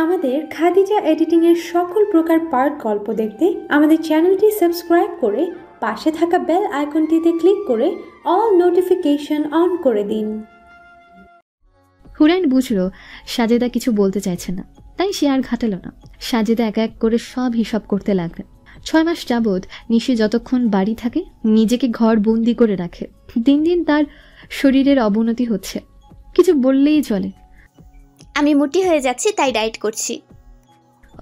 আমাদের খাদিজা এডিটিং এর সকল প্রকার পার্ট গল্প দেখতে আমাদের চ্যানেলটি সাবস্ক্রাইব করে পাশে থাকা বেল আইকনটিতে ক্লিক করে অল নোটিফিকেশন অন করে দিন। হুরাইন বুঝলো সাজেদা কিছু বলতে চাইছে না, তাই সে আর ঘাটালো না। সাজেদা এক এক করে সব হিসাব করতে লাগলেন। 6 মাস যাবৎ নিশি যতক্ষণ বাড়ি থাকে নিজেকে ঘর বন্দি করে রাখে। দিন দিন তার শরীরের অবনতি হচ্ছে, কিছু বললেই চলে। আমি মোটি হয়ে যাচ্ছি তাই ডায়েট করছি।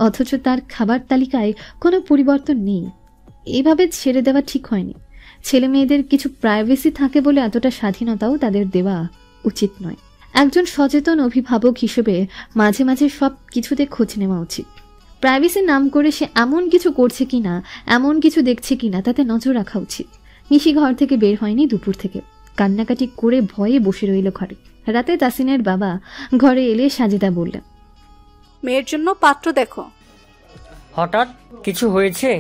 অথচ তার খাবার তালিকায় কোনো পরিবর্তন নেই। এইভাবে ছেড়ে দেওয়া ঠিক হয়নি। ছেলে মেয়েদের কিছু প্রাইভেসি থাকে বলে এতটা স্বাধীনতাও তাদের দেওয়া উচিত নয়। একজন সচেতন অভিভাবক হিসেবে মাঝে মাঝে সব কিছুতে খোঁজ নেওয়া উচিত। প্রাইভেসির নাম করে সে এমন কিছু করছে কিনা, এমন কিছু দেখছে কিনা তাতে নজর রাখা উচিত। নিশি ঘর থেকে বের হয়নি দুপুর থেকে, কান্নাকাটি করে ভয়ে বসে রইল ঘরে। রাতে তাসিনের বাবা ঘরে এলে সাজেদা বললেন, মেয়ের জন্য পাত্র দেখো। হঠাৎ কিছু হয়েছে?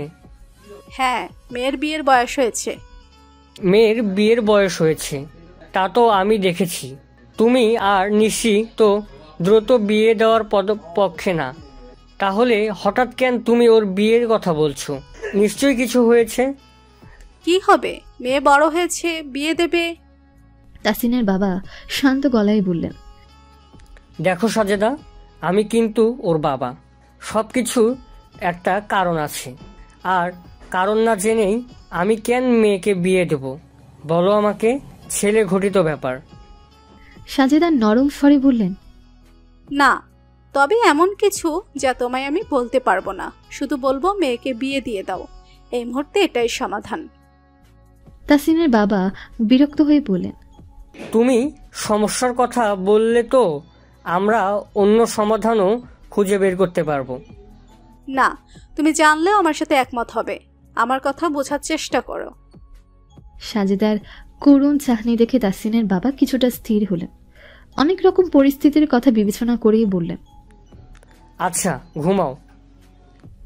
হ্যাঁ, মেয়ের বিয়ের বয়স হয়েছে। মেয়ের বিয়ের বয়স হয়েছে তা তো আমি দেখেছি। তুমি আর নিশি তো দ্রুত বিয়ে দেওয়ার পক্ষে না, তাহলে হঠাৎ কেন তুমি ওর বিয়ের কথা বলছো? নিশ্চয়ই কিছু হয়েছে। কি হবে, মেয়ে বড় হয়েছে, বিয়ে দেবে। তাসিনের বাবা শান্ত গলায় বললেন, দেখো সাজেদা, আমি কিন্তু ওর বাবা। সব কিছু একটা কারণ আছে, আর কারণ না জেনেই আমি কেন মেয়েকে বিয়ে দেব বলো আমাকে? ছেলে ঘটিত ব্যাপার। সাজেদা নরম স্বরে বললেন, না, তবে এমন কিছু যা তোমায় আমি বলতে পারবো না। শুধু বলবো মেয়েকে বিয়ে দিয়ে দাও, এই মুহূর্তে এটাই সমাধান। তাসিনের বাবা বিরক্ত হয়ে বললেন, তুমি সমস্যার কথা বললে তো আমরা অন্য সমাধানও খুঁজে বের করতে পারবো। না, তুমি জানলেও আমার সাথে একমত হবে। আমার কথা বোঝার চেষ্টা করো। সাজেদার করুণ চাহনি দেখে তাসিনের বাবা কিছুটা স্থির হলেন। অনেক রকম পরিস্থিতির কথা বিবেচনা করেই বললেন, আচ্ছা ঘুমাও।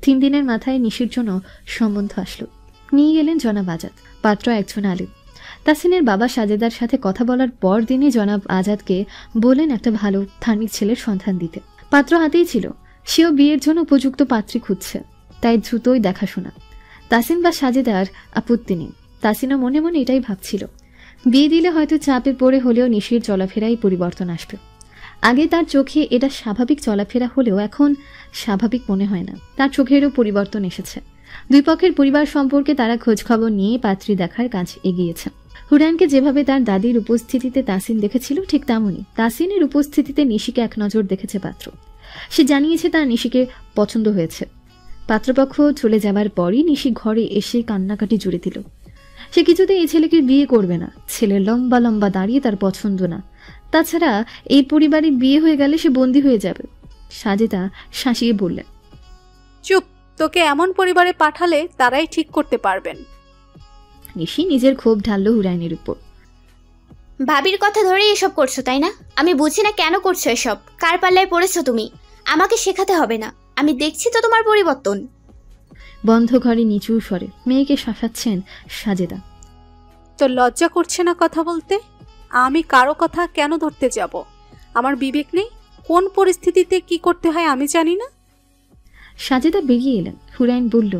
3 দিনের মাথায় নিশির জন্য সম্বন্ধ আসলো। নিয়ে গেলেন জনাব আজাদ, পাত্র একজন আলিম। তাসিনের বাবা সাজেদার সাথে কথা বলার পর দিনই জনাব আজাদকে বলেন একটা ভালো ধার্মিক ছেলের সন্ধান দিতে। পাত্র হাতেই ছিল, সেও বিয়ের জন্য উপযুক্ত পাত্রী খুঁজছে, তাই দ্রুতই দেখাশোনা। তাসিন বা সাজেদার আপত্তি নেই। তাসিনও মনে মনে এটাই ভাবছিল, বিয়ে দিলে হয়তো চাপে পড়ে হলেও নিশির চলাফেরাই পরিবর্তন আসবে। আগে তার চোখে এটা স্বাভাবিক চলাফেরা হলেও এখন স্বাভাবিক মনে হয় না। তার চোখেরও পরিবর্তন এসেছে। দুই পক্ষের পরিবার সম্পর্কে তারা খোঁজখবর নিয়ে পাত্রী দেখার কাজ এগিয়েছে। হুরাইনকে যেভাবে তার দাদির উপস্থিতিতে তাসিন দেখেছিল ঠিক তেমনই তাসিনের উপস্থিতিতে নিশিকে এক নজর দেখেছে পাত্র। সে জানিয়েছে তার নিশিকে পছন্দ হয়েছে। পাত্রপক্ষ চলে যাবার পরই নিশি ঘরে এসে কান্নাকাটি জুড়ে দিল। সে কিছুতে এই ছেলেকে বিয়ে করবে না। ছেলে লম্বা লম্বা দাঁড়িয়ে তার পছন্দ না। তাছাড়া এই পরিবারে বিয়ে হয়ে গেলে সে বন্দী হয়ে যাবে। সাজেদা শাসিয়ে বললেন, চুপ, তোকে এমন পরিবারে পাঠালে তারাই ঠিক করতে পারবেন। নিশি নিজের ক্ষোভ ঢালল হুরাইনের উপর। ভাবির কথা ধরে এসব করছো তাই না? আমি বুঝি না কেন করছো এসব। কার পাল্লায় পড়েছো তুমি? আমাকে শেখাতে হবে না, আমি দেখছি তো তোমার পরিবর্তন। বন্ধ ঘরে নিচু স্বরে মেয়েকে শাসাচ্ছেন সাজেদা। তো লজ্জা করছে না কথা বলতে? আমি কারো কথা কেন ধরতে যাব? আমার বিবেক নেই? কোন পরিস্থিতিতে কি করতে হয় আমি জানি না? সাজেদা বেরিয়ে এলেন। হুরাইন বলল,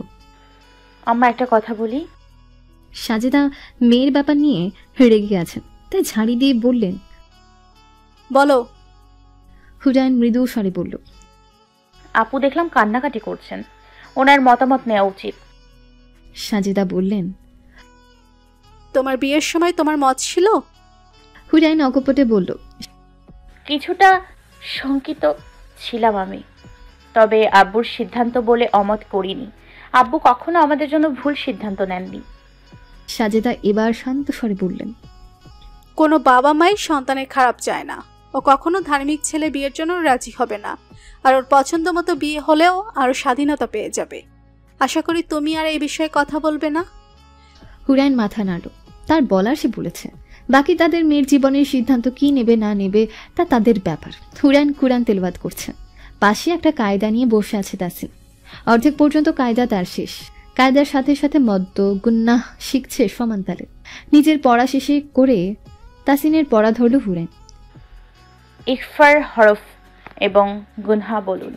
আম্মা একটা কথা বলি। সাজেদা মেয়ের ব্যাপার নিয়ে রেগে আছেন, তাই ঝাড়ি দিয়ে বললেন, বলো। হুরাইন মৃদু স্বরে বলল, আপু দেখলাম কান্নাকাটি করছেন, ওনার মতামত নেওয়া উচিত। সাজেদা বললেন, তোমার বিয়ের সময় তোমার মত ছিল? হুরাইন অকপটে বলল, কিছুটা শঙ্কিত ছিলাম আমি, তবে আব্বুর সিদ্ধান্ত বলে অমত করিনি। আব্বু কখনো আমাদের জন্য ভুল সিদ্ধান্ত নেননি। সাজেদা এবার শান্ত স্বরে বললেন, কোনো বাবা মাই সন্তানের খারাপ চায় না। ও কখনো ধার্মিক ছেলে বিয়ের জন্য রাজি হবে না, আর ওর পছন্দ মতো বিয়ে হলেও আরো স্বাধীনতা পেয়ে যাবে। আশা করি তুমি আর এই বিষয়ে কথা বলবে না। হুরাইন মাথা নাড়ল। তার বলার সে বলেছে, বাকি তাদের মেয়ের জীবনের সিদ্ধান্ত কি নেবে না নেবে তা তাদের ব্যাপার। হুরাইন কুরআন তেলাওয়াত করছে। পাশে একটা কায়দা নিয়ে বসে আছে তাসিন। অর্ধেক পর্যন্ত কায়দা তার শেষ। কায়দার সাথে সাথে মদ্য গুন্নাহ শিখছে সমান তালে। নিজের পড়া শেষে করে তাসিনের পড়া ধরল হুরাইন। ইকফার হরফ এবং গুনহা বলুন।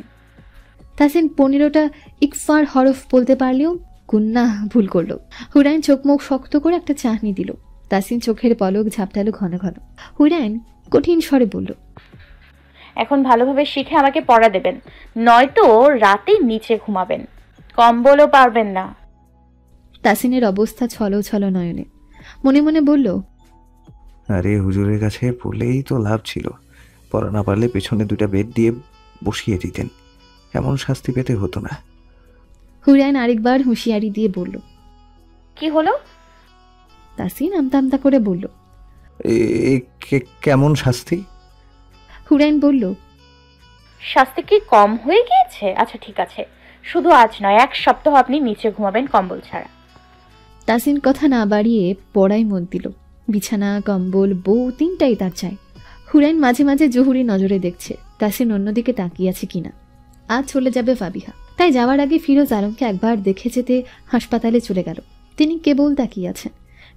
তাসিন 15টা ইকফার হরফ বলতে পারলেও গুন্না ভুল করলো। হুরাইন চোখ মুখ শক্ত করে একটা চাহনি দিল। তাসিন চোখের পলক ঝাপটালো ঘন ঘন। হুরাইন কঠিন স্বরে বলল, এখন ভালোভাবে শিখে আমাকে পড়া দেবেন, নয়তো রাতে নিচে ঘুমাবেন, কম্বলও পারবেন না। তাসিনের অবস্থা ছলো ছলো নয়নে। মনে মনে বলল, আরে হুজুরের কাছে পড়লেই তো লাভ ছিল, পড়া না পারলে পেছনে 2টা বেড দিয়ে বসিয়ে দিতেন, এমন শাস্তি পেতে হতো না। হুরাইন আরেকবার হুঁশিয়ারি দিয়ে বলল। কি হলো? তাসিন আমতা আমতা করে বলল, কেমন শাস্তি? হুরাইন বলল, শাস্তি কি কম হয়ে গিয়েছে? আচ্ছা ঠিক আছে, শুধু আজ নয়, 1 সপ্তাহ আপনি নিচে ঘুমাবেন কম্বল ছাড়া। তাসিন কথা না বাড়িয়ে পড়ায় মন দিল। বিছানা, কম্বল, বউ 3টাই তার চাই। হুরাইন মাঝে মাঝে জহুরি নজরে দেখছে তাসিন অন্যদিকে তাকিয়ে আছে কিনা। আজ চলে যাবে ফাবিহা, তাই যাওয়ার আগে ফিরোজ আলমকে একবার দেখে যেতে হাসপাতালে চলে গেল। তিনি কেবল তাকিয়ে আছেন,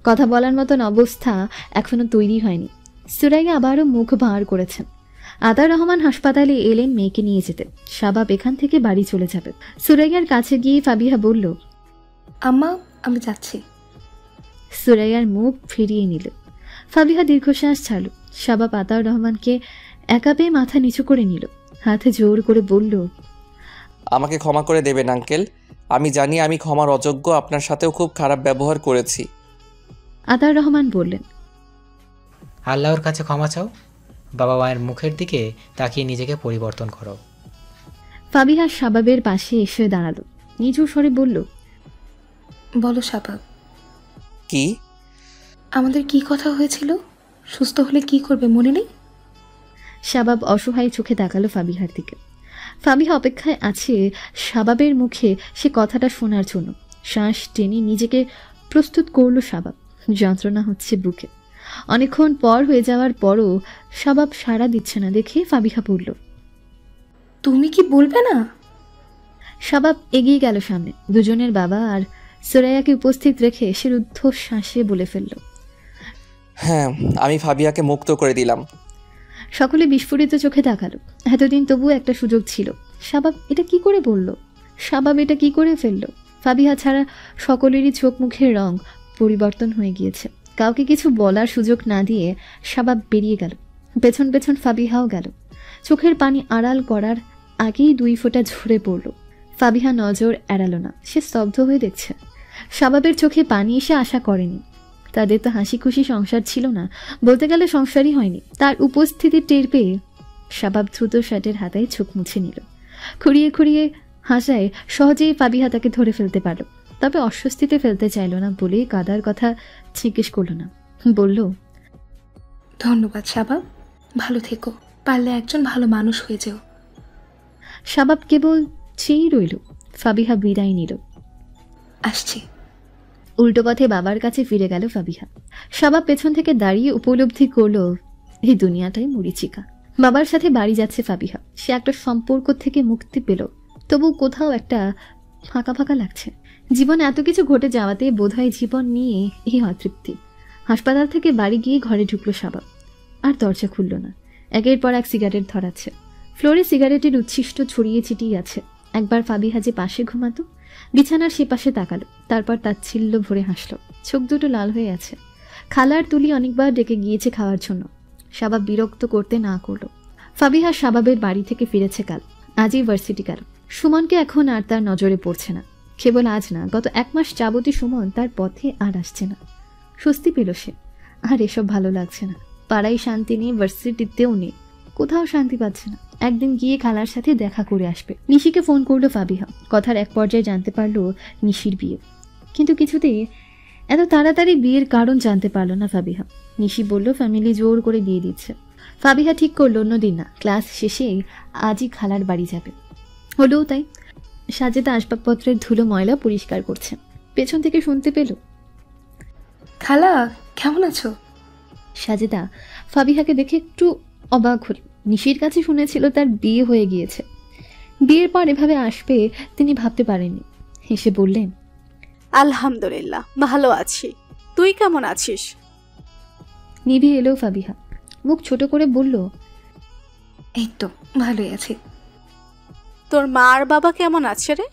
কথা বলার মতন অবস্থা এখনো তৈরি হয়নি। সুরাইয়া আবারও মুখ ভাঁড় করেছেন। আতার রহমান হাসপাতালে এলেন মেয়েকে নিয়ে যেতে। শাবাব এখান থেকে বাড়ি চলে যাবে। সুরাইয়ার কাছে গিয়ে ফাবিহা বলল, আম্মা আমি যাচ্ছি। সুরাইয়ার মুখ ফিরিয়ে নিল। ফাবিহা দীর্ঘশ্বাস ছাড়ল। শাবাব আতার রহমানকে একা পেয়ে মাথা নিচু করে নিল, হাতে জোর করে বলল, আমাকে ক্ষমা করে দেবেন আঙ্কেল, আমি জানি আমি ক্ষমার অযোগ্য, আপনার সাথেও খুব খারাপ ব্যবহার করেছি। আতার রহমান বললেন, আল্লাহর কাছে ক্ষমা চাও, বাবা মায়ের মুখের দিকে তাকিয়ে নিজেকে পরিবর্তন করো। ফাবিহা শাবাবের পাশে এসে দাঁড়ালো, নিচু স্বরে বলল, বলো শাবাব, কি? আমাদের কি কথা হয়েছিল? সুস্থ হলে কি করবে মনে নেই? শাবাব অসহায় চোখে তাকালো ফাবিহার দিকে। ফাবিহা অপেক্ষায় আছে শাবাবের মুখে সে কথাটা শোনার জন্য। শ্বাস টেনে নিজেকে প্রস্তুত করলো শাবাব। যন্ত্রণা হচ্ছে বুকে। অনেকক্ষণ পর হয়ে যাওয়ার পরও শাবাব সাড়া দিচ্ছে না দেখে ফাবিহা বলল, তুমি কি বলবে না? শাবাব এগিয়ে গেল সামনে। দুজনের বাবা আর সুরাইয়াকে উপস্থিত রেখে সে রুদ্ধ শ্বাসে বলে ফেলল, হ্যাঁ, আমি ফাবিয়াকে মুক্ত করে দিলাম। সকলে বিস্ফোরিত চোখে তাকালো। এতদিন তবুও একটা সুযোগ ছিল। শাবাব এটা কি করে বলল? শাবাব এটা কি করে ফেলল? ফাবিহা ছাড়া সকলেরই চোখ মুখের রং পরিবর্তন হয়ে গিয়েছে। কাউকে কিছু বলার সুযোগ না দিয়ে শাবাব বেরিয়ে গেল। পেছন পেছন ফাবিহাও গেল। চোখের পানি আড়াল করার আগেই 2 ফোঁটা ঝরে পড়ল। ফাবিহা নজর এড়ালো না, সে স্তব্ধ হয়ে দেখছে। শাবাবের চোখে পানি এসে আশা করেনি। তাদের তো হাসি খুশি সংসার ছিল না, বলতে গেলে সংসারই হয়নি। তার উপস্থিতি টের পেয়ে শাবাব দ্রুত শার্টের হাতায় চোখ মুছে নিল। খুঁড়িয়ে খুঁড়িয়ে হাসায় সহজেই ফাবিহা তাকে ধরে ফেলতে পারল, তবে অস্বস্তিতে ফেলতে চাইল না বলে কাদার কথা জিজ্ঞেস করল না। বলল, ধন্যবাদ শাবাব, ভালো থেকো, পারলে একজন ভালো মানুষ হয়ে যেও। শাবাব কেবল চেয়েই রইল। ফাবিহা বিদায় নিল। আসছি। উল্টো পথে বাবার কাছে ফিরে গেল ফাবিহা। শাবাব পেছন থেকে দাঁড়িয়ে উপলব্ধি করলো এই দুনিয়াটাই মরিচিকা। বাবার সাথে বাড়ি যাচ্ছে ফাবিহা। সে একটা সম্পর্ক থেকে মুক্তি পেল, তবু কোথাও একটা ফাঁকা ফাঁকা লাগছে। জীবনে এত কিছু ঘটে যাওয়াতে বোধহয় জীবন নিয়ে এই অতৃপ্তি। হাসপাতাল থেকে বাড়ি গিয়ে ঘরে ঢুকলো শাবাব। আর দরজা খুলল না। একের পর এক সিগারেট ধরাচ্ছে। ফ্লোরে সিগারেটের উচ্ছিষ্ট ছড়িয়ে ছিটিয়ে আছে। একবার ফাবিহা যে পাশে ঘুমাতো, বিছানার সে পাশে তাকালো, তারপর তাচ্ছিল্য ভরে হাসলো। চোখ দুটো লাল হয়ে আছে। খালার তুলি অনেকবার ডেকে গিয়েছে খাওয়ার জন্য। শাবাব বিরক্ত করতে না করলো। ফাবিহা শাবাবের বাড়ি থেকে ফিরেছে কাল। আজই ভার্সিটি গেল। সুমনকে এখন আর তার নজরে পড়ছে না। কেবল আজ না, গত 1 মাস যাবতী সুমন তার পথে আর আসছে না। স্বস্তি পেল সে। আর এসব ভালো লাগছে না। পাড়ায় শান্তি নেই, ভার্সিটিতেও নেই, কোথাও শান্তি পাচ্ছে না। একদিন গিয়ে খালার সাথে দেখা করে আসবে। নিশিকে ফোন করলো ফাবিহা। কথার এক পর্যায়ে জানতে পারলো নিশির বিয়ে, কিন্তু কিছুতেই এত তাড়াতাড়ি বিয়ের কারণ জানতে পারলো না ফাবিহা। নিশি বলল ফ্যামিলি জোর করে বিয়ে দিচ্ছে। ফাবিহা ঠিক করলো অন্যদিন না, ক্লাস শেষেই আজই খালার বাড়ি যাবে। হলেও তাই। সাজেদা আসবাবপত্রের ধুলো ময়লা পরিষ্কার করছে। পেছন থেকে শুনতে পেল, খালা কেমন আছো? সাজেদা ফাবিহাকে দেখে একটু অবাক হল। নিশির কাছে শুনেছিল তার বিয়ে হয়ে গিয়েছে। বিয়ের পর এভাবে আসবে তিনি ভাবতে পারেননি। হেসে বললেন, আলহামদুলিল্লাহ ভালো আছি, তুই কেমন আছিস? নিভে এলো ফাবিহা। মুখ ছোট করে বলল, এই তো ভালোই আছি। তোর মা আর বাবা কেমন আছে রে?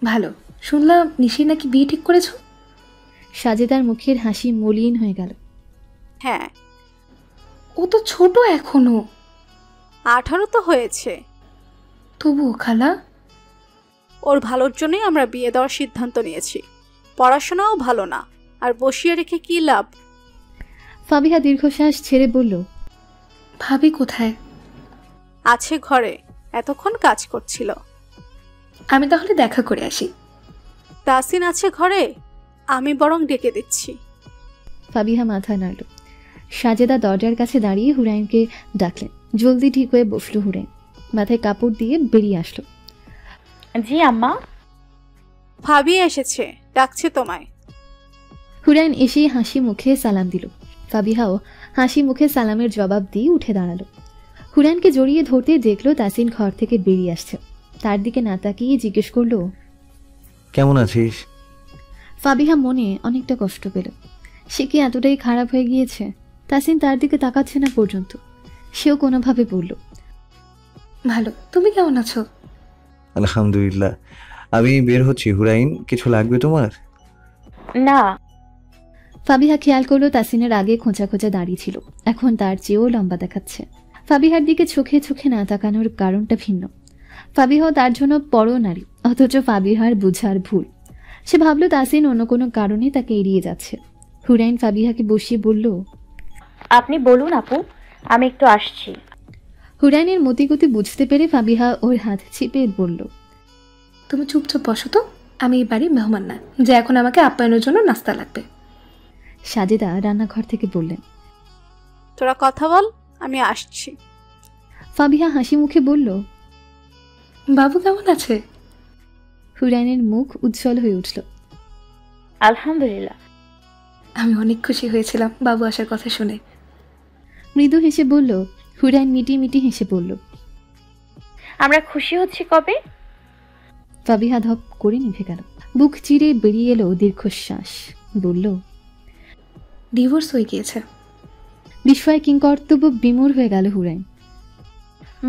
ভালো। শুনলাম নিশি নাকি বিয়ে ঠিক করেছো? সাজেদার মুখের হাসি মলিন হয়ে গেল। হ্যাঁ। ও তো ছোট এখনো। 18 তো হয়েছে। তবুও খালা। ওর ভালোর জন্যই আমরা বিয়ে দেওয়ার সিদ্ধান্ত নিয়েছি। পড়াশোনাও ভালো না, আর বসিয়ে রেখে কি লাভ? ফাবিহা দীর্ঘশ্বাস ছেড়ে বলল, ভাবি কোথায়? আছে ঘরে, এতক্ষণ কাজ করছিল। আমি তাহলে দেখা করে আসি। তাসিন আছে ঘরে, আমি বরং ডেকে দিচ্ছি। ফাবিহা মাথা নাড়ল। সাজেদা দরজার কাছে দাঁড়িয়ে হুরাইনকে ডাকলেন। জলদি ঠিক হয়ে বসল হুরাইন। মাথায় কাপড় দিয়ে বেরিয়ে আসলো। জি আম্মা। ভাবি এসেছে, ডাকছে তোমায়। হুরাইন এসেই হাসি মুখে সালাম দিল। ফাবিহাও হাসি মুখে সালামের জবাব দিয়ে উঠে দাঁড়ালো। হুরাইনকে জড়িয়ে ধরতে দেখলো তাসিন ঘর থেকে বেরিয়ে আসছে। তার দিকে না তাকিয়ে জিজ্ঞেস করলো, কেমন আছিস? ফাবিহা মনে অনেকটা কষ্ট পেল। সে কি এতটাই খারাপ হয়ে গিয়েছে? তাসিন তার দিকে তাকাচ্ছে না পর্যন্ত। সেও কোনোভাবে বলল, ভালো। তুমি কেমন আছো? আলহামদুলিল্লাহ। আমি বের হচ্ছি হুরাইন, কিছু লাগবে তোমার? না। ফাবিহা খেয়াল করলো তাসিনের আগে খোঁচা খোঁচা দাঁড়িয়ে ছিল, এখন তার চেয়েও লম্বা দেখাচ্ছে। ফাবিহার দিকে চোখে চোখে না তাকানোর কারণটা ভিন্ন। ফাবিহাও তার জন্য বড় নারী, অথচ ফাবিহার বুঝার ভুল। সে ভাবল তাসিন অন্য কোনো কারণে তাকে এড়িয়ে যাচ্ছে। হুরাইন ফাবিহাকে বসিয়ে বলল, আপনি বলুন আপু, আমি একটু আসছি। হুরাইনের মতিগতি বুঝতে পেরে ফাবিহা ওর হাত চিপে বলল, তুমি চুপচাপ বসো তো। আমি এই বাড়ির মেহমান না যে এখন আমাকে আপ্যায়নের জন্য নাস্তা লাগবে। সাজেদা রান্নাঘর থেকে বললেন, তোরা কথা বল, আমি আসছি। ফাবিহা হাসি মুখে বলল, বাবু কেমন আছে? হুরাইনের মুখ উজ্জ্বল হয়ে উঠল। আলহামদুলিল্লাহ। আমি অনেক খুশি হয়েছিলাম বাবু আসার কথা শুনে। মৃদু হেসে বলল। হুরাইন মিটি মিটি হেসে বলল, আমরা খুশি হচ্ছি কবে? ফাবিহা ধপ করে নিভে গেল। বুক চিরে বেরিয়ে এলো দীর্ঘশ্বাস। বলল, ডিভোর্স হয়ে গিয়েছে। বিস্ময় কিংকর্তব্য বিমূঢ় হয়ে গেল হুরাইন।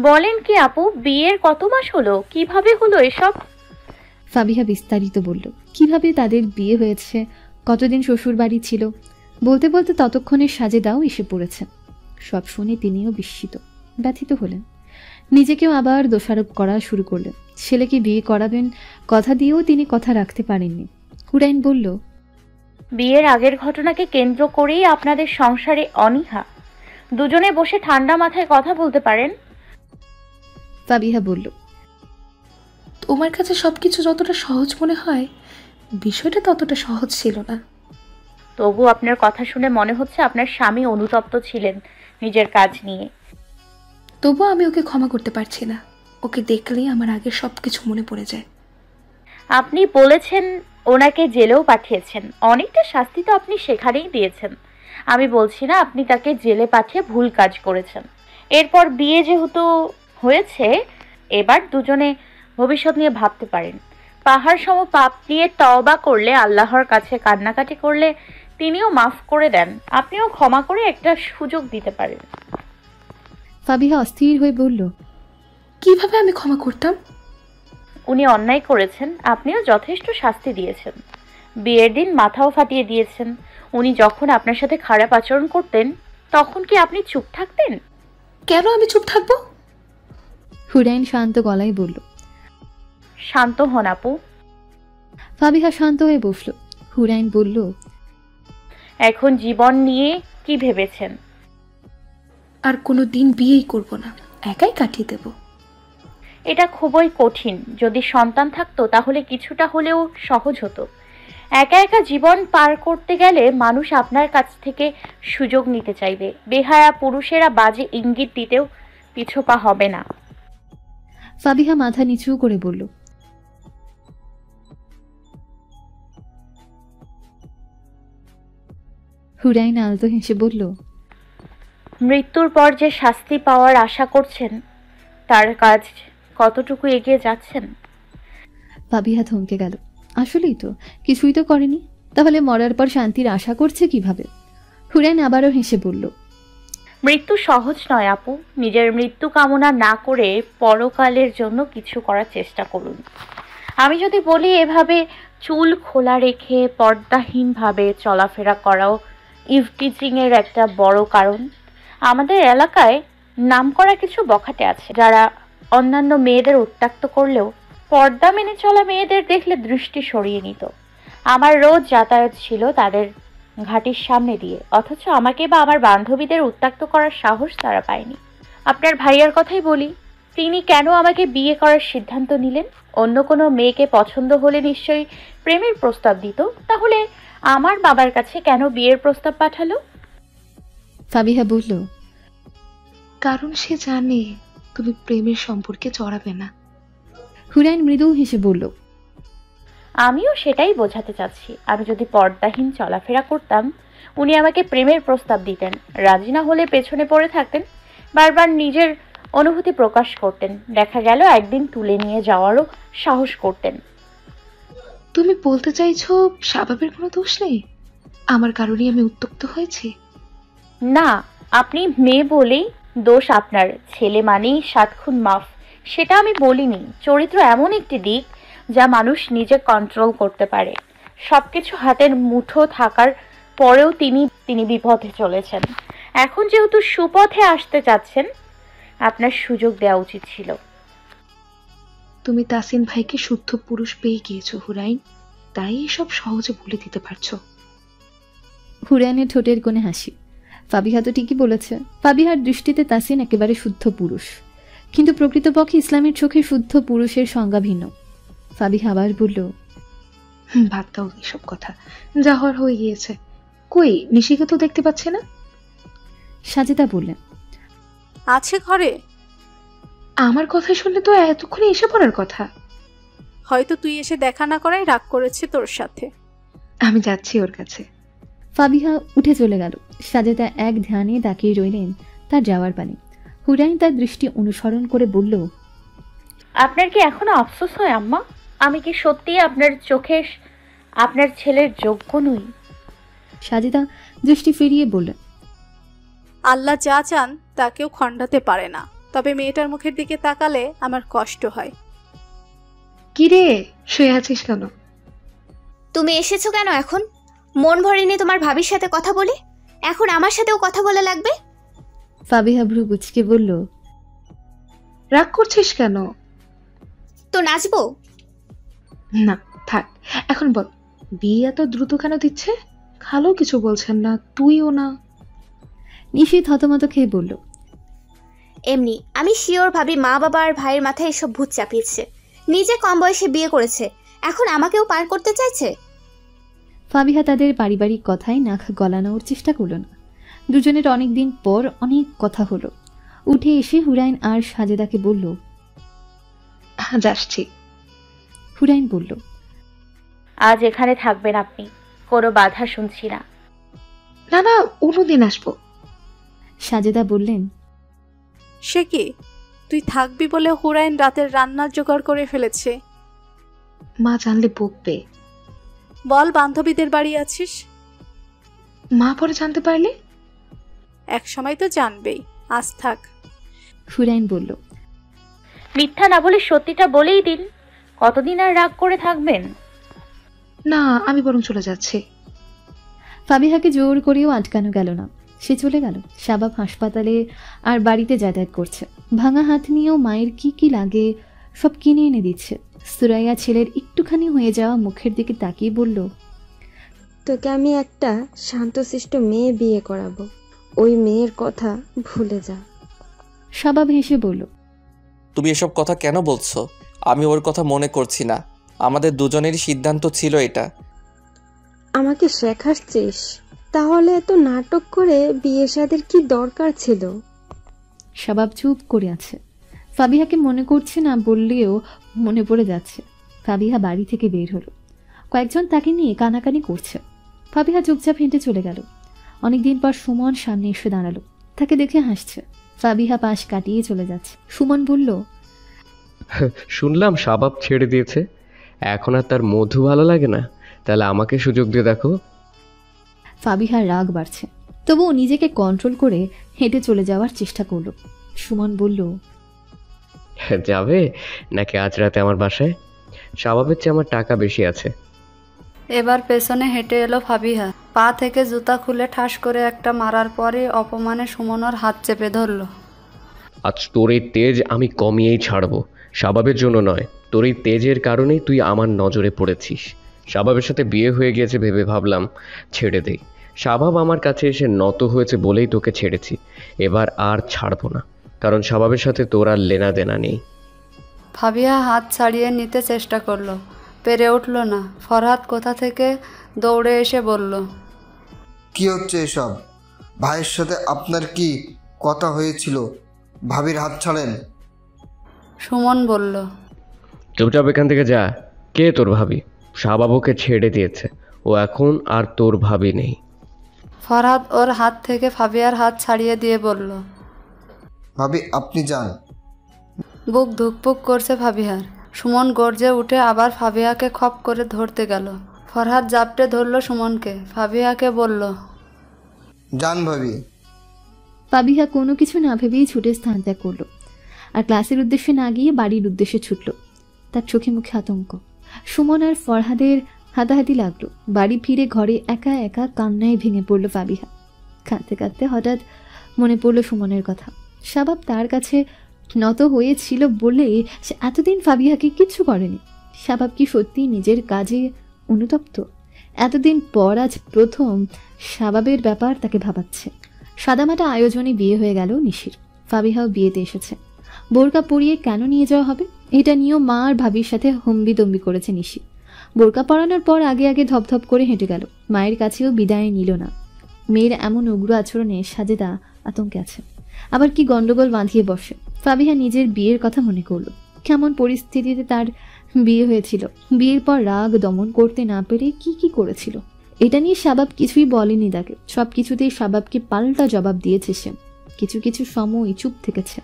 বলেন কি আপু, বিয়ের কত মাস হলো? কিভাবে হলো এসব? ফাবিহা বিস্তারিত বলল, কিভাবে তাদের বিয়ে হয়েছে, কতদিন শ্বশুর বাড়ি ছিল। বলতে বলতে ততক্ষণে সাজেদাও এসে পড়েছে। সব শুনে তিনিও বিস্মিত, ব্যথিত হলেন। নিজেকেও আবার দোষারোপ করা শুরু করলেন। ছেলেকে বিয়ে করাবেন কথা দিয়েও তিনি কথা রাখতে পারেননি। হুরাইন বলল, বিয়ের আগের ঘটনাকে কেন্দ্র করেই আপনাদের সংসারে অনীহা। দুজনে বসে ঠান্ডা মাথায় কথা বলতে পারেন। ফাবিহা বলল, তোমার কাছে সবকিছু যতটা সহজ মনে হয়, বিষয়টা ততটা সহজ ছিল না। তবু আপনার কথা শুনে মনে হচ্ছে আপনার স্বামী অনুতপ্ত ছিলেন নিজের কাজ নিয়ে। তবুও আমি ওকে ক্ষমা করতে পারছি না। ওকে দেখলেই আমার আগের সবকিছু মনে পড়ে যায়। আপনি বলেছেন ওনাকে জেলেও পাঠিয়েছেন, অনেকটা শাস্তি তো আপনি সেখানেই দিয়েছেন। আমি বলছি না আপনি তাকে জেলে পাঠিয়ে ভুল কাজ করেছেন। এরপর বিয়ে যেহেতু হয়েছে, এবার দুজনে ভবিষ্যৎ নিয়ে ভাবতে পারেন। পাহাড় সম পাপ নিয়ে তওবা করলে, আল্লাহর কাছে কান্নাকাটি করলে তিনিও মাফ করে দেন। আপনিও ক্ষমা করে একটা সুযোগ দিতে পারেন। ফাবিহা অস্থির হয়ে বলল, কিভাবে আমি ক্ষমা করতাম? উনি অন্যায় করেছেন, আপনিও যথেষ্ট শাস্তি দিয়েছেন। বিয়ের দিন মাথাও ফাটিয়ে দিয়েছেন। উনি যখন আপনার সাথে খারাপ আচরণ করতেন, তখন কি আপনি চুপ থাকতেন? কেন আমি চুপ থাকবো? হুরাইন শান্ত গলায় বলল। শান্ত হন আপু। ফাবিহা শান্ত হয়ে বসল। হুরাইন বলল, এখন জীবন নিয়ে কি ভেবেছেন? আর কোনো দিন বিয়েই করব না, একাই কাটিয়ে দেব। এটা খুবই কঠিন। যদি সন্তান থাকতো তাহলে কিছুটা হলেও সহজ হতো। একা একা জীবন পার করতে গেলে মানুষ আপনার কাছ থেকে সুযোগ নিতে চাইবে। বেহায়া পুরুষেরা বাজে ইঙ্গিত দিতেও পিছপা হবে না। ফাবিহা মাথা নিচু করে বলল, হুরাইন আলতো হেসে বলল, মৃত্যুর পর যে শাস্তি পাওয়ার আশা করছেন, তার কাজ কতটুকু এগিয়ে যাচ্ছেন? ফাবিহা থমকে গেল। আসলেই তো কিছুই তো করেনি, তাহলে মরার পর শান্তির আশা করছে কিভাবে? হুরাইন আবারও হেসে বলল, মৃত্যু সহজ নয় আপু। নিজের মৃত্যু কামনা না করে পরকালের জন্য কিছু করার চেষ্টা করুন। আমি যদি বলি, এভাবে চুল খোলা রেখে পর্দাহীনভাবে চলাফেরা করাও ইভটিজিংয়ের একটা বড় কারণ। আমাদের এলাকায় নামকরা কিছু বখাটে আছে যারা অন্যান্য মেয়েদের উত্ত্যক্ত করলেও পর্দা মেনে চলা মেয়েদের দেখলে দৃষ্টি সরিয়ে নিত। আমার রোজ যাতায়াত ছিল তাদের ঘাটির সামনে দিয়ে, অথচ আমাকে বা আমার বান্ধবীদের উত্ত্যক্ত করার সাহস তারা পায়নি। আপনার ভাইয়ার কথাই বলি, তিনি কেন আমাকে বিয়ে করার সিদ্ধান্ত নিলেন? অন্য কোনো মেয়েকে পছন্দ হলে নিশ্চয়ই প্রেমের প্রস্তাব দিত, তাহলে আমার বাবার কাছে কেন বিয়ের প্রস্তাব পাঠালো? ফাবিহা বলল, কারণ সে জানে তুমি প্রেমের সম্পর্কে জড়াবে না। হুরাইন মৃদু হেসে বলল, আমিও সেটাই বোঝাতে চাচ্ছি। আমি যদি পর্দাহীন চলাফেরা করতাম, উনি আমাকে প্রেমের প্রস্তাব দিতেন, রাজি না হলে পেছনে পড়ে থাকতেন, বারবার নিজের অনুভূতি প্রকাশ করতেন, দেখা গেল একদিন তুলে নিয়ে যাওয়ারও সাহস করতেন। তুমি বলতে চাইছো শাবাবের কোনো দোষ নেই? আমার কারণেই আমি উত্তক্ত হয়েছি? না, আপনি মেয়ে বলেই দোষ আপনার, ছেলে মানেই 7 খুন মাফ, সেটা আমি বলিনি। চরিত্র এমন একটি দিক যা মানুষ নিজে কন্ট্রোল করতে পারে। সবকিছু হাতের মুঠো থাকার পরেও তিনি বিপথে চলেছেন। এখন যেহেতু সুপথে আসতে চাচ্ছেন, আপনার সুযোগ দেওয়া উচিত ছিল। তুমি তাসিন ভাইকে শুদ্ধ পুরুষ পেয়ে গিয়েছো হুরাইন, তাই এসব সহজে বলে দিতে পারছো। হুরাইনের ঠোঁটের কোণে হাসি। ফাবিহা তো ঠিকই বলেছে। ফাবিহার দৃষ্টিতে তাসিন একেবারে শুদ্ধ পুরুষ, কিন্তু প্রকৃতপক্ষে ইসলামের চোখে শুদ্ধ পুরুষের সংজ্ঞা ভিন্ন। ফাবিহা আবার বলল, বাদ দাও এসব কথা, যা হওয়ার হয়ে গিয়েছে। কই নিশিকে তো দেখতে পাচ্ছে না। সাজেদা বললেন, আছে ঘরে। আমার কথা শুনলে তো এতক্ষণে এসে পড়ার কথা। হয়তো তুই এসে দেখা না করাই রাগ করেছে তোর সাথে। আমি যাচ্ছি ওর কাছে। ফাবিহা উঠে চলে গেল। সাজেদা এক ধ্যানে তাকিয়ে রইলেন তার যাওয়ার পানে। হুরাইন তার দৃষ্টি অনুসরণ করে বলল, আপনার কি এখনো আফসোস হয় আম্মা? আমি কি সত্যি আপনার চোখে আপনার ছেলের যোগ্য নই? সাজেদা দৃষ্টি ফিরিয়ে বললেন, আল্লাহ যা চান তা কেউ খণ্ডাতে পারে না, তবে মেয়েটার মুখের দিকে তাকালে আমার কষ্ট হয়। কিরে শুয়ে আছিস কেন? তুমি এসেছো কেন এখন? মন ভরেনি তোমার ভাবির সাথে কথা বলে, এখন আমার সাথেও কথা বলে লাগবে? ফাবিহা ভ্রু কুচকে বলল, রাগ করছিস কেন? তো নাচবো? না থাক, এখন বল বিয়ে এত দ্রুত কেন দিচ্ছে? খালো কিছু বলছেন না, তুইও না। নিশীথ হতমত খেয়ে বলল, এমনি আমি শিওর ভাবি মা বাবা আর ভাইয়ের মাথায় এসব ভূত চাপিয়েছে। নিজে কম বয়সে বিয়ে করেছে, এখন আমাকেও পার করতে চাইছে। ফাবিহা তাদের পারিবারিক কথায় নাক গলানোর চেষ্টা করল না। দুজনের অনেকদিন পর অনেক কথা হলো। উঠে এসে হুরাইন আর সাজেদাকে বলল, আজ আসছি। হুরাইন বলল, আজ এখানে থাকবেন আপনি, কোনো বাধা শুনছি না। না না, অন্যদিন আসবো। সাজেদা বললেন, সে কি, তুই থাকবি বলে হুরাইন রাতের রান্নার জোগাড় করে ফেলেছে। মা জানলে বকবে। বল বান্ধবীদের বাড়ি আছিস। মা পরে জানতে পারলে? এক সময় তো জানবেই, আজ থাক। হুরাইন বলল, মিথ্যা না বলে সত্যিটা বলেই দিন। কতদিন আর রাগ করে থাকবেন? না, আমি বরং চলে যাচ্ছি। ফাবিহাকে জোর করেও আটকানো গেল না, সে চলে গেল। শাবাব হাসপাতালে আর বাড়িতে যাতায়াত করছে। ভাঙা হাত নিয়েও মায়ের কি কি লাগে সব কিনে এনে দিচ্ছে। সুরাইয়া ছেলের একটুখানি হয়ে যাওয়া মুখের দিকে তাকিয়ে বলল, তোকে আমি একটা শান্তশিষ্ট মেয়ে বিয়ে করাবো, ওই মেয়ের কথা ভুলে যা। শাবাব হেসে বলল, তুমি এসব কথা কেন বলছো? আমি ওর কথা মনে করছি না, আমাদের দুজনেরই সিদ্ধান্ত ছিল এটা। আমাকে শেখাচ্ছিস? তাহলে এত নাটক করে বিয়ে শাদীর কি দরকার ছিল? শাবাব চুপ করে আছে। ফাবিহাকে মনে করছে না বললেও মনে পড়ে যাচ্ছে। ফাবিহা বাড়ি থেকে বের হলো। কয়েকজন তাকে নিয়ে কানাকানি করছে। ফাবিহা চুপচাপ হেঁটে চলে গেল। অনেকদিন পর সুমন সামনে এসে দাঁড়ালো। তাকে দেখে হাসছে। ফাবিহা পাশ কাটিয়ে চলে যাচ্ছে। সুমন বলল, শুনলাম শাবাব ছেড়ে দিয়েছে, এখন আর তার মধু ভালো লাগে না, তাহলে আমাকে সুযোগ দিয়ে দেখো। ফাবিহার রাগ বাড়ছে। তবুও নিজেকে কন্ট্রোল করে হেঁটে চলে যাওয়ার চেষ্টা করল। সুমন বলল, যাবে নাকি আজ রাতে আমার বাসায়? স্বভাবের চেয়ে আমার টাকা বেশি আছে। এবার পেছনে হেঁটে এলো ফাবিহা। পা থেকে জুতা খুলে ঠাস করে একটা মারার পরে অপমানে সুমনের হাত চেপে ধরল। আজ তোর এই তেজ আমি কমিয়েই ছাড়বো, স্বভাবের জন্য নয়। তোর এই তেজের কারণেই তুই আমার নজরে পড়েছিস। স্বভাবের সাথে বিয়ে হয়ে গিয়েছে ভেবে ভাবলাম ছেড়ে দেই। স্বভাব আমার কাছে এসে নত হয়েছে বলেই তোকে ছেড়েছি। এবার আর ছাড়বো না, কারণ স্বভাবের সাথে তোর আর লেনা দেনা নেই। ফাবিহা হাত ছাড়িয়ে নিতে চেষ্টা করলো, পেরে উঠল না। ফরহাদ কোথা থেকে দৌড়ে এসে বলল, কি হচ্ছে এসব? ভাইয়ের সাথে আপনার কি কথা হয়েছিল? ভাবির হাত ছাড়েন। সুমন বলল, চুপচাপ এখান থেকে যা। কে তোর ভাবি? শাহবাবুকে ছেড়ে দিয়েছে, ও এখন আর তোর ভাবি নেই। ফরহাদ ওর হাত থেকে ফাবিয়ার হাত ছাড়িয়ে দিয়ে বলল, ভাবি আপনি যান। বুক ধুকপুক করছে ফাবিহার। সুমন গর্জে উঠে আবার ফাবিহাকে খপ করে ধরতে গেল। ফরহাদ জাপটে ধরল সুমনকে। ফাবিহাকে বলল, যান ভাবি। ফাবিহা কোনো কিছু না ভেবেই ছুটে স্থান ত্যাগ করলো, আর ক্লাসের উদ্দেশ্যে না গিয়ে বাড়ির উদ্দেশ্যে ছুটল। তার চোখে মুখে আতঙ্ক। সুমন আর ফরহাদের হাতাহাতি লাগলো। বাড়ি ফিরে ঘরে একা একা কান্নায় ভেঙে পড়ল ফাবিহা। কাঁদতে কাঁদতে হঠাৎ মনে পড়ল সুমনের কথা। শাবাব তার কাছে নত হয়েছিল বলে সে এতদিন ফাবিহাকে কিচ্ছু করেনি। শাবাব কি সত্যি নিজের কাজে অনুতপ্ত? এতদিন পর আজ প্রথম শাবাবের ব্যাপার তাকে ভাবাচ্ছে। সাদামাটা আয়োজনে বিয়ে হয়ে গেল নিশির। ফাবিহাও বিয়েতে এসেছে। বোরকা পরিয়ে কেন নিয়ে যাওয়া হবে এটা নিয়েও মা আর ভাবির সাথে হম্বিতম্বি করেছে নিশি। বোরকা পরানোর পর আগে আগে ধপধপ করে হেঁটে গেল। মায়ের কাছেও বিদায় নিল না। মেয়ের এমন উগ্র আচরণে সাজেদা আতঙ্কে আছে। আবার কি গন্ডগোল বাঁধিয়ে বসে। ফাবিহা নিজের বিয়ের কথা মনে করল। কেমন পরিস্থিতিতে তার বিয়ে হয়েছিল। বিয়ের পর রাগ দমন করতে না পেরে কি কি করেছিল। এটা নিয়ে শাবাব কিছুই বলেনি তাকে। সব কিছুতেই শাবাবকে পাল্টা জবাব দিয়েছে সে। কিছু কিছু সময় চুপ থেকেছে।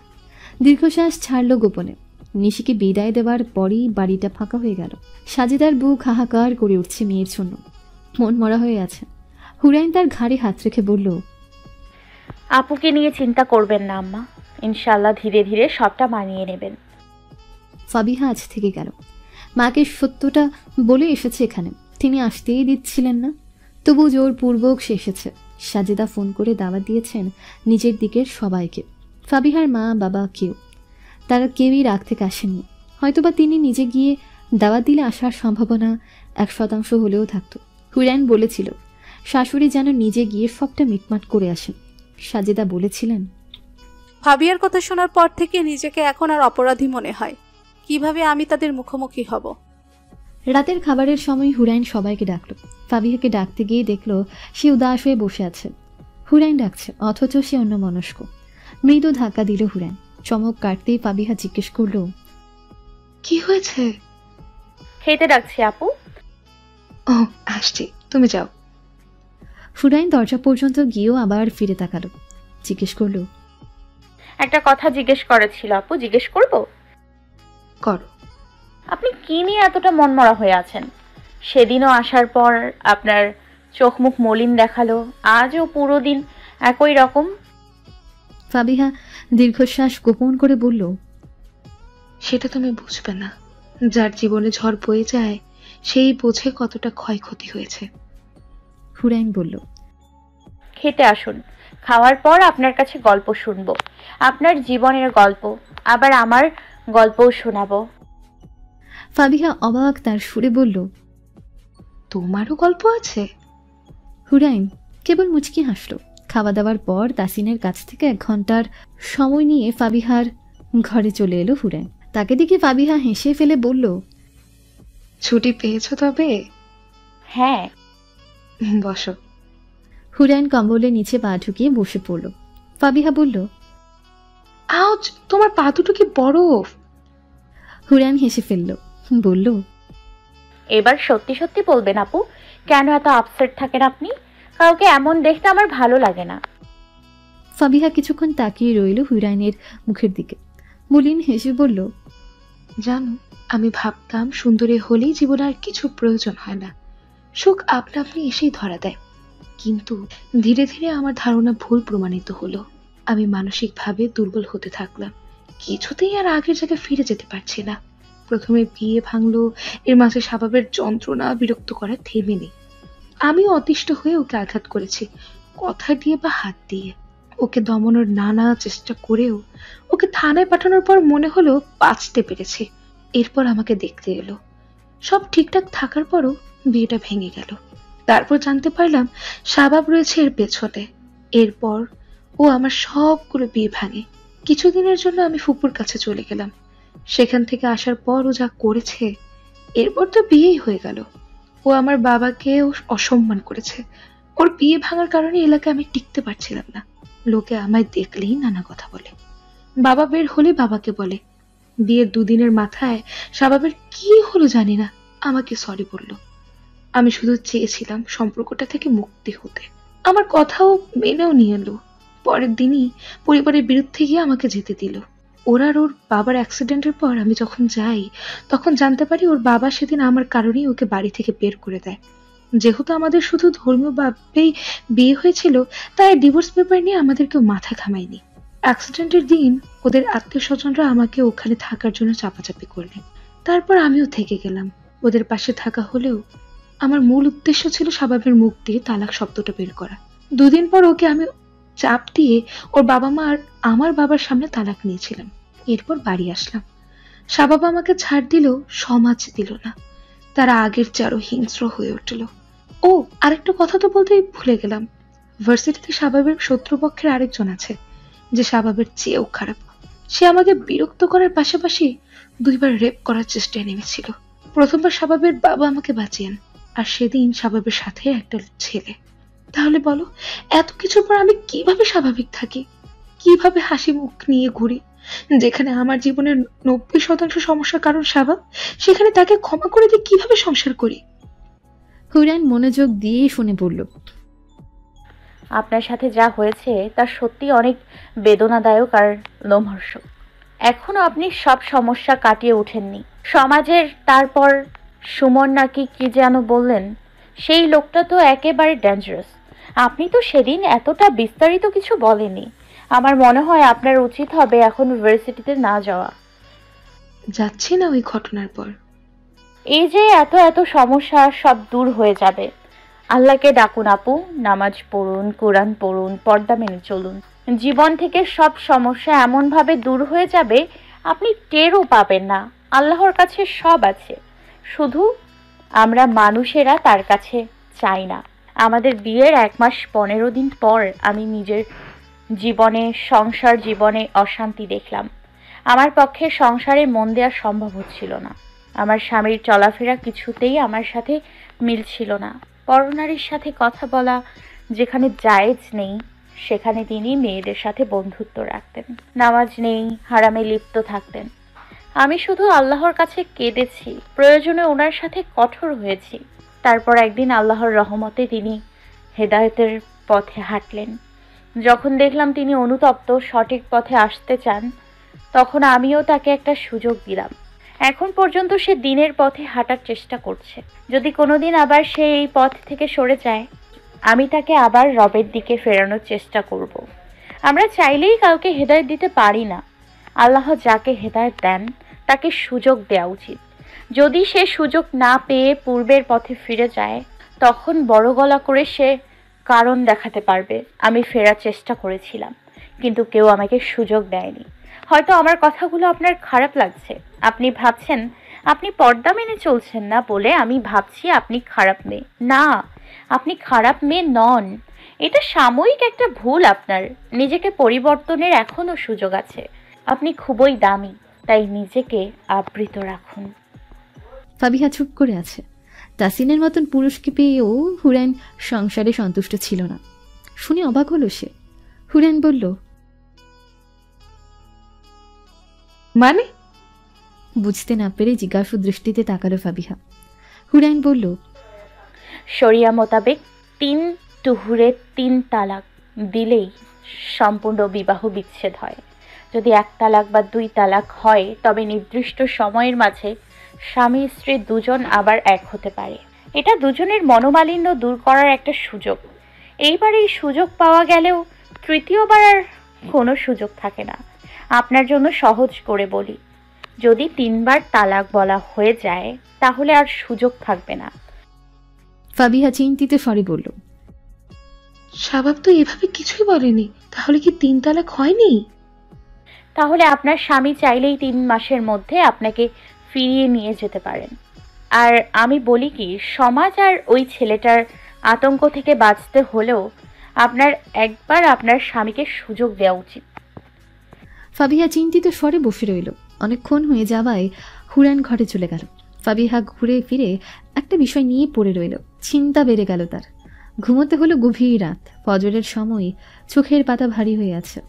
দীর্ঘশ্বাস ছাড়ল গোপনে। নিশিকে বিদায় দেওয়ার পরই বাড়িটা ফাঁকা হয়ে গেল। সাজেদার বুক হাহাকার করে উঠছে মেয়ের জন্য। মন মরা হয়ে আছে। হুরাইন তার ঘাড়ে হাত রেখে বলল, আপুকে নিয়ে চিন্তা করবেন না আম্মা, ইনশাল্লাহ ধীরে ধীরে সবটা মানিয়ে নেবেন। ফাবিহা আজ থেকে গেল। মাকে সত্যটা বলে এসেছে এখানে। তিনি আসতেই দিচ্ছিলেন না, তবু জোরপূর্বক সে এসেছে। সাজেদা ফোন করে দাওয়াত দিয়েছেন নিজের দিকের সবাইকে। ফাবিহার মা বাবা কেউ, তারা কেউই রাগ থেকে আসেননি। হয়তোবা তিনি নিজে গিয়ে দাওয়াত দিলে আসার সম্ভাবনা 1% হলেও থাকত। হুরাইন বলেছিল শাশুড়ি যেন নিজে গিয়ে সবটা মিটমাট করে আসেন। সাজেদা বলেছিলেন, ফাবিয়ার কথা শোনার পর থেকে নিজেকে এখন আর অপরাধী মনে হয়। কিভাবে আমি তাদের মুখোমুখি হব? রাতের খাবারের সময় হুরাইন সবাইকে ডাকলো। ফাবিহাকে ডাকতে গিয়ে দেখলো সে উদাস হয়ে বসে আছে। হুরাইন ডাকছে অথচ সে অন্যমনস্ক। মৃদু ধাক্কা দিল হুরাইন। চমক কাটতেই ফাবিহা জিজ্ঞেস করলো, কি হয়েছে? খেতে ডাকছি আপু। ও আসছি, তুমি যাও। হুরাইন দরজা পর্যন্ত গিয়েও আবার ফিরে তাকালো। জিজ্ঞেস করলো, একটা কথা জিজ্ঞেস করেছিল আপু, জিজ্ঞেস করব? করো। আপনি কি নিয়ে এতটা মনমরা হয়ে আছেন? সেদিনও আসার পর আপনার চোখ মুখ মলিন দেখালো, আজও পুরো দিন একই রকম। ফাবিহা দীর্ঘশ্বাস গোপন করে বলল, সেটা তুমি বুঝবে না। যার জীবনে ঝড় বয়ে যায় সেই বোঝে কতটা ক্ষয়ক্ষতি হয়েছে। হুরাইন বলল, খেতে আসুন, খাওয়ার পর আপনার কাছে গল্প শুনবো, আপনার জীবনের গল্প, আবার আমার গল্পও শোনাবো। ফাবিহা অবাক তার সুরে বলল, তোমারও গল্প আছে? হুরাইন কেবল মুচকি হাসল। খাওয়া দাওয়ার পর তাসিনের কাছ থেকে 1 ঘন্টার সময় নিয়ে ফাবিহার ঘরে চলে এলো হুরাইন। তাকে দেখে ফাবিহা হেসে ফেলে বলল, ছুটি পেয়েছো তবে? হ্যাঁ। বসো। হুরাইন কম্বলের নিচে পা ঢুকিয়ে বসে পড়ল। ফাবিহা বলল, আউচ, তোমার পা দুটো কি বরফ। হুরাইন হেসে ফেলল, বলল, এবার সত্যি সত্যি বলবেন আপু, কেন এত আপসেট থাকেন আপনি? কাউকে এমন দেখতে আমার ভালো লাগে না। ফাবিহা কিছুক্ষণ তাকিয়ে রইল হুরাইনের মুখের দিকে। মলিন হেসে বলল, জানো, আমি ভাবতাম সুন্দরী হলেই জীবনে আর কিছু প্রয়োজন হয় না, সুখ আপনা আপনি এসেই ধরা দেয়। কিন্তু ধীরে ধীরে আমার ধারণা ভুল প্রমাণিত হলো। আমি মানসিকভাবে দুর্বল হতে থাকলাম। কিছুতেই আর আগের জায়গায় ফিরে যেতে পারছি না। প্রথমে বিয়ে ভাঙলো, এর মাঝে স্বভাবের যন্ত্রণা বিরক্ত করা থেমে নেই। আমিও অতিষ্ঠ হয়ে ওকে আঘাত করেছি, কথা দিয়ে বা হাত দিয়ে। ওকে দমানোর নানা চেষ্টা করেও ওকে থানায় পাঠানোর পর মনে হলো বাঁচতে পেরেছি। এরপর আমাকে দেখতে এলো। সব ঠিকঠাক থাকার পরও বিয়েটা ভেঙে গেল। তারপর জানতে পারলাম শাবাব রয়েছে এর পেছনে। এরপর ও আমার সবগুলো বিয়ে ভাঙে। কিছুদিনের জন্য আমি ফুপুর কাছে চলে গেলাম। সেখান থেকে আসার পর ও যা করেছে, এরপর তো বিয়েই হয়ে গেল। ও আমার বাবাকে অসম্মান করেছে। ওর বিয়ে ভাঙার কারণে এলাকায় আমি টিকতে পারছিলাম না। লোকে আমায় দেখলেই নানা কথা বলে। বাবা বের হলে বাবাকে বলে। বিয়ের দুদিনের মাথায় শাবাবের কি হলো জানি না, আমাকে সরি বলল। আমি শুধু চেয়েছিলাম সম্পর্কটা থেকে মুক্তি হতে। আমার কথাও মেনেও নিয়ে এলো। পরের দিনই পরিবারের বিরুদ্ধে গিয়ে আমাকে যেতে দিল। ওর আর ওর বাবার অ্যাক্সিডেন্টের পর আমি যখন যাই, তখন জানতে পারি ওর বাবা সেদিন আমার কারণেই ওকে বাড়ি থেকে বের করে দেয়। যেহেতু আমাদের শুধু ধর্মীয় ভাবেই বিয়ে হয়েছিল, তাই ডিভোর্স পেপার নিয়ে আমাদের কেউ মাথা ঘামায়নি। অ্যাক্সিডেন্টের দিন ওদের আত্মীয় স্বজনরা আমাকে ওখানে থাকার জন্য চাপাচাপি করলেন। তারপর আমিও থেকে গেলাম। ওদের পাশে থাকা হলেও আমার মূল উদ্দেশ্য ছিল শাবাবের মুখ দিয়ে তালাক শব্দটা বের করা। দুদিন পর ওকে আমি চাপ দিয়ে ওর বাবা মা আর আমার বাবার সামনে তালাক নিয়েছিলাম। এরপর বাড়ি আসলাম। শাবাব আমাকে ছাড় দিল, সমাজ দিল না। তারা আগের চেয়ে হিংস্র হয়ে উঠল। ও আরেকটা কথা তো বলতেই ভুলে গেলাম, ভার্সিটিতে শাবাবের শত্রুপক্ষের আরেকজন আছে, যে শাবাবের চেয়েও খারাপ। সে আমাকে বিরক্ত করার পাশাপাশি 2 বার রেপ করার চেষ্টায় নেমেছিল। প্রথমবার শাবাবের বাবা আমাকে বাঁচিয়েন, আর সেদিন শাবাবের সাথে একটা ছেলে। তাহলে বলো, এত কিছুর পর আমি কিভাবে স্বাভাবিক থাকি, কিভাবে হাসি মুখ নিয়ে ঘুরি? যেখানে আমার জীবনের 90% সমস্যার কারণ শাবাব, সেখানে তাকে ক্ষমা করে দিয়ে কিভাবে সংসার করি? হুরাইন মনোযোগ দিয়ে শুনে বলল, আপনার সাথে যা হয়েছে তা সত্যি অনেক বেদনাদায়ক আর লোমহর্ষক। এখনো আপনি সব সমস্যা কাটিয়ে ওঠেননি সমাজের। তারপর সুমন নাকি কি যেন বললেন, সেই লোকটা তো একেবারে ডেঞ্জারাস। আপনি তো সেদিন এতটা বিস্তারিত কিছু বলেননি। আমার মনে হয় আপনার উচিত হবে এখন ইউনিভার্সিটিতে না যাওয়া। যাচ্ছি না ওই ঘটনার পর। এই যে এত এত সমস্যা সব দূর হয়ে যাবে। আল্লাহকে ডাকুন আপু, নামাজ পড়ুন, কোরআন পড়ুন, পর্দা মেনে চলুন। জীবন থেকে সব সমস্যা এমনভাবে দূর হয়ে যাবে আপনি টেরও পাবেন না। আল্লাহর কাছে সব আছে, শুধু আমরা মানুষেরা তার কাছে চাই না। আমাদের বিয়ের 1 মাস 15 দিন পর আমি নিজের জীবনে, সংসার জীবনে অশান্তি দেখলাম। আমার পক্ষে সংসারে মন দেওয়া সম্ভব হচ্ছিল না। আমার স্বামীর চলাফেরা কিছুতেই আমার সাথে মিলছিল না। পরনারীর সাথে কথা বলা যেখানে জায়েজ নেই, সেখানে তিনি মেয়েদের সাথে বন্ধুত্ব রাখতেন। নামাজ নেই, হারামে লিপ্ত থাকতেন। আমি শুধু আল্লাহর কাছে কেঁদেছি, প্রয়োজনে ওনার সাথে কঠোর হয়েছি। তারপর একদিন আল্লাহর রহমতে তিনি হেদায়েতের পথে হাঁটলেন। যখন দেখলাম তিনি অনুতপ্ত, সঠিক পথে আসতে চান, তখন আমিও তাকে একটা সুযোগ দিলাম। এখন পর্যন্ত সে দিনের পথে হাঁটার চেষ্টা করছে। যদি কোনোদিন আবার সে এই পথ থেকে সরে যায়, আমি তাকে আবার রবের দিকে ফেরানোর চেষ্টা করব। আমরা চাইলেই কাউকে হেদায়েত দিতে পারি না। আল্লাহ যাকে হেদায়েত দেন তাকে সুযোগ দেওয়া উচিত। যদি সে সুযোগ না পেয়ে পূর্বের পথে ফিরে যায়, তখন বড় গলা করে সে কারণ দেখাতে পারবে, আমি ফেরার চেষ্টা করেছিলাম কিন্তু কেউ আমাকে সুযোগ দেয়নি। হয়তো আমার কথাগুলো আপনার খারাপ লাগছে। আপনি ভাবছেন আপনি পর্দা মেনে চলছেন না বলে আমি ভাবছি আপনি খারাপ মেয়ে। না, আপনি খারাপ মেয়ে নন। এটা সাময়িক একটা ভুল আপনার। নিজেকে পরিবর্তনের এখনো সুযোগ আছে। আপনি খুবই দামি, তাই নিজেকে আবৃত রাখুন। ফাবিহা চুপ করে আছে। তাসিনের মতন পুরুষকে পেয়েও হুরাইন সংসারে সন্তুষ্ট ছিল না। শুনে অবাক হলো সে। হুরাইন বলল, মানে? বুঝতে না পেরে জিজ্ঞাসু দৃষ্টিতে তাকালো ফাবিহা। হুরাইন বলল, শরিয়া মোতাবেক 3 টুহুরে 3 তালাক দিলেই সম্পূর্ণ বিবাহ বিচ্ছেদ হয়। যদি 1 তালাক বা 2 তালাক হয়, তবে নির্দিষ্ট সময়ের মাঝে স্বামী স্ত্রী দুজন আবার এক হতে পারে। এটা দুজনের মনোমালিন্য দূর করার একটা সুযোগ। এইবার এই সুযোগ পাওয়া গেলেও তৃতীয়বার আর কোনো সুযোগ থাকে না। আপনার জন্য সহজ করে বলি, যদি 3 বার তালাক বলা হয়ে যায় তাহলে আর সুযোগ থাকবে না। ফাবিহা চিন্তিত স্বরে বলল, শাবাব তো এভাবে কিছুই বলেনি, তাহলে কি 3 তালাক হয়নি? তাহলে আপনার স্বামী চাইলেই 3 মাসের মধ্যে আপনাকে ফিরিয়ে নিয়ে যেতে পারেন। আর আমি বলি কি, সমাজ আর ওই ছেলেটার আতঙ্ক থেকে বাঁচতে হলেও আপনার একবার আপনার স্বামীকে সুযোগ দেওয়া উচিত। ফাবিহা চিন্তিত স্বরে বসে রইল। অনেকক্ষণ হয়ে যাওয়ায় হুরায়ন ঘরে চলে গেল। ফাবিহা ঘুরে ফিরে একটা বিষয় নিয়ে পড়ে রইল। চিন্তা বেড়ে গেল তার। ঘুমোতে হলো গভীর রাত। ফজরের সময় চোখের পাতা ভারী হয়ে আছে।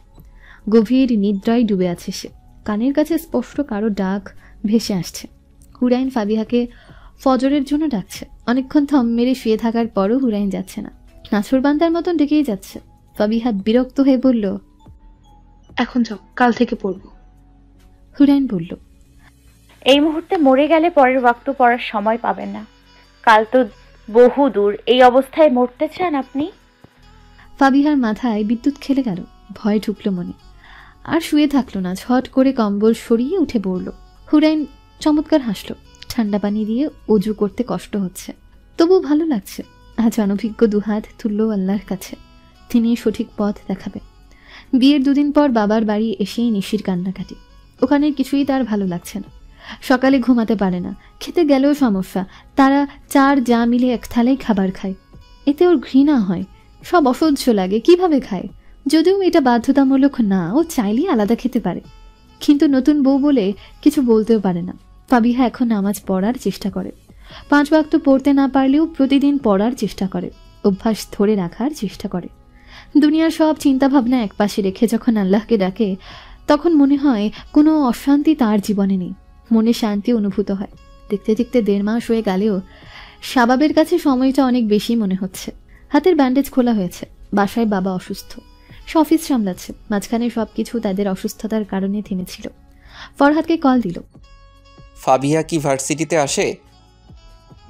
গভীর নিদ্রায় ডুবে আছে সে। কানের কাছে স্পষ্ট কারো ডাক ভেসে আসছে। হুরায়ন ফাবিহাকে ফজরের জন্য ডাকছে। অনেকক্ষণ থম মেরে শুয়ে থাকার পরও হুরায়ন যাচ্ছে না। নাছরবান্দার মতন ডেকেই যাচ্ছে। ফাবিহা বিরক্ত হয়ে বলল, এখন যাও, কাল থেকে পড়বো। হুরায়ন বলল, এই মুহূর্তে মরে গেলে পরের ওয়াক্ত পড়ার সময় পাবেন না। কাল তো বহু দূর। এই অবস্থায় মরতে চান আপনি? ফাবিহার মাথায় বিদ্যুৎ খেলে গেল। ভয় ঢুকলো মনে। আর শুয়ে থাকলো না, ঝট করে কম্বল সরিয়ে উঠে পড়ল। হুরায়ন চমৎকার হাসল। ঠান্ডা পানি দিয়ে অজু করতে কষ্ট হচ্ছে, তবু ভালো লাগছে। আজ অনভিজ্ঞ দুহাত তুলল আল্লাহর কাছে। তিনি সঠিক পথ দেখাবে। বিয়ের 2 দিন পর বাবার বাড়ি এসেই নিশির কান্নাকাটি। ওখানের কিছুই তার ভালো লাগছে না। সকালে ঘুমাতে পারে না, খেতে গেলেও সমস্যা। তারা 4 যা মিলে এক থালায় খাবার খায়। এতে ওর ঘৃণা হয়, সব অসহ্য লাগে। কিভাবে খায়? যদিও এটা বাধ্যতামূলক না, ও চাইলেই আলাদা খেতে পারে। কিন্তু নতুন বউ বলে কিছু বলতেও পারে না। ফাবিহা এখন নামাজ পড়ার চেষ্টা করে। 5 ওয়াক্ত পড়তে না পারলেও প্রতিদিন পড়ার চেষ্টা করে, অভ্যাস ধরে রাখার চেষ্টা করে। দুনিয়ার সব চিন্তাভাবনা একপাশে রেখে যখন আল্লাহকে ডাকে, তখন মনে হয় কোনো অশান্তি তার জীবনে নেই। মনে শান্তি অনুভূত হয়। দেখতে দেখতে 1.5 মাস হয়ে গেলেও শাবাবের কাছে সময়টা অনেক বেশি মনে হচ্ছে। হাতের ব্যান্ডেজ খোলা হয়েছে। বাসায় বাবা অসুস্থ, সে অফিস সামলাচ্ছে। মাঝখানে সবকিছু তাদের অসুস্থতার কারণে থেমেছিল। ফরহাদকে কল দিল। ফাবিহা কি ভার্সিটিতে আসে?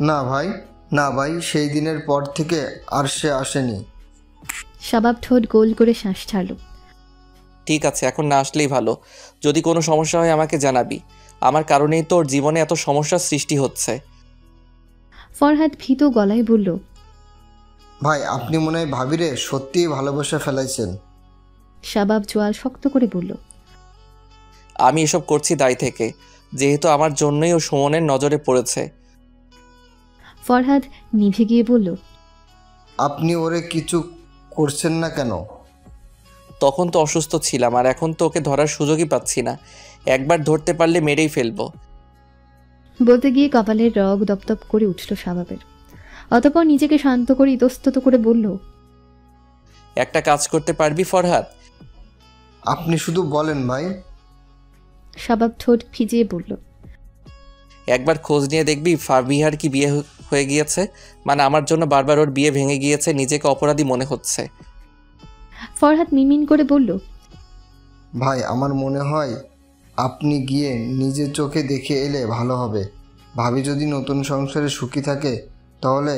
না ভাই, সেই দিনের পর থেকে আর সে আসেনি। শাবাব ঠোঁট গোল করে শ্বাস ছাড়ল। ঠিক আছে, এখন না আসলেই ভালো। যদি কোনো সমস্যা হয় আমাকে জানাবি। আমার কারণেই তোর জীবনে এত সমস্যার সৃষ্টি হচ্ছে। ফরহাদ ভীত গলায় বলল, ভাই, আপনি মনে হয় ভাবিরে সত্যিই ভালোবাসা ফেলাইছেন। শাবাব জোয়াল শক্ত করে বলল, আমি এসব করছি দায় থেকে, যেহেতু আমার জন্যই ও সুমনের নজরে পড়েছে। ফরহাদ নিভে গিয়ে বলল, আপনি ওরে কিছু করছেন না কেন? তখন তো অসুস্থ ছিলাম, আর এখন তো ওকে ধরার সুযোগই পাচ্ছি না। একবার ধরতে পারলে মেরেই ফেলবো। বলতে গিয়ে কপালের রগ দপদপ করে উঠল শাবাবের। অতঃপর নিজেকে শান্ত করে ইতস্তত করে বলল, একটা কাজ করতে পারবি ফরহাদ? আপনি শুধু বলেন ভাই। শাবাব ঠোঁট ভিজিয়ে বলল, একবার খোঁজ নিয়ে দেখবি ফাবিহার কি বিয়ে হয়ে গিয়েছে। মানে আমার জন্য বারবার ওর বিয়ে ভেঙে গিয়েছে, নিজেকে অপরাধী মনে হচ্ছে। ফরহাদ মিনমিন করে বলল, ভাই, আমার মনে হয় আপনি গিয়ে নিজের চোখে দেখে এলে ভালো হবে। ভাবি যদি নতুন সংসারে সুখী থাকে, তাহলে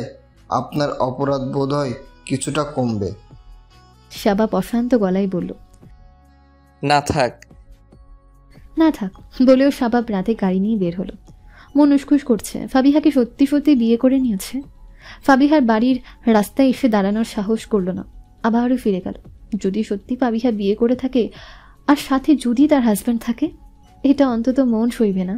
আপনার অপরাধ বোধ হয় কিছুটা কমবে। শাবাব অশান্ত গলায় বলল, না থাক বলেও শাবাব রাতে গাড়ি নিয়ে বের হলো। মন উসখুস করছে। ফাবিহাকে সত্যি সত্যি বিয়ে করে নিয়েছে। ফাবিহার বাড়ির রাস্তায় এসে দাঁড়ানোর সাহস করলো না। আবারও ফিরে গেল। যদি সত্যি ফাবিহা বিয়ে করে থাকে, আর সাথে যদি তার হাজব্যান্ড থাকে, এটা অন্তত মন সইবে না।